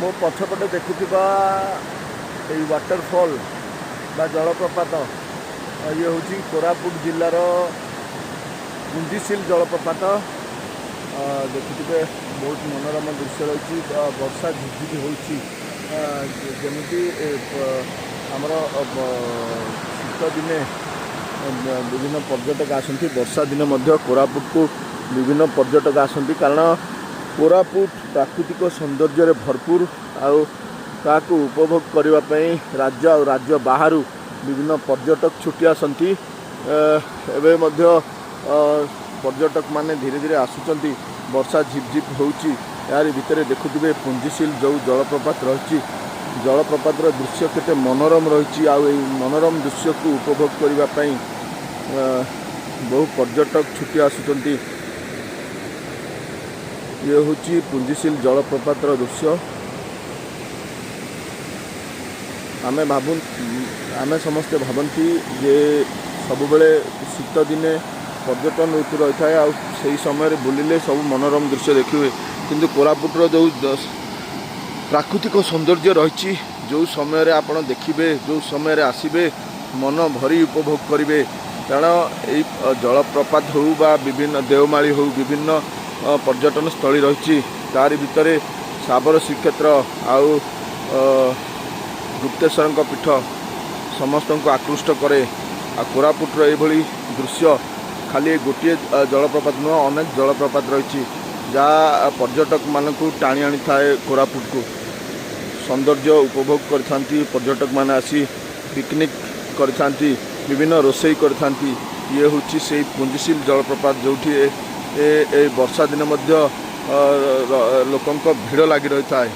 मो पछपटे देखुवा वाटरफॉल बा जलप्रपात ये हूँ कोरापुट जिलार पुंजीशिल जलप्रपात देखुवे बहुत मनोरम दृश्य रही वर्षा झिझिझि होमती आमर शीत दिने विभिन्न पर्यटक आसती वर्षा दिने कोरापुट को विभिन्न पर्यटक आसती कारण कोरापुट प्राकृतिक सौंदर्य भरपूर आकु उपभोग करने राज्य और राज्य बाहर विभिन्न पर्यटक छुट्टी आसती एवं पर्यटक माने धीरे धीरे आसुचंती वर्षा झिपझिप होउची यार भितर देखुथिबे पुंजीशिल जो जलप्रपात रही जलप्रपात दृश्य केते मनोरम रही मनोरम दृश्य को उपभोग करने बहु पर्यटक छुट्टी आसुचंती ये हूँ पुंजीशिल जलप्रपात दृश्य आमे समस्ते भावती जे सबुबले शीत दिने पर्यटन ऋतु रही था से समय बुलिले सब मनोरम दृश्य देखिए किंतु कोरापुटर जो प्राकृतिक सौंदर्य रही जो समय आप देखिए जो समय आसबे मन भरी उपभोग करेंगे कारण यही जलप्रपात हो बा विभिन्न देवमाली हो विभिन्न पर्यटन स्थली रही तारी भितर साबर श्रीक्षेत्र आउ गुप्तेश्वर पीठ समस्त को आकृष्ट करे कोरापुटर ये दृश्य खाली गोटे जलप्रपात नुह अनेक जलप्रपात रही जहाँ पर्यटक मानक टाणी आनी थाए कोरापुट को सौंदर्य उपभोग करथांती पर्यटक माने आसी पिकनिक करथांती विभिन्न रोषेई करथांती ये हूँ से पुंजीशिल जलप्रपात जो वर्षा दिन लोकों भीड़ लगी रही है।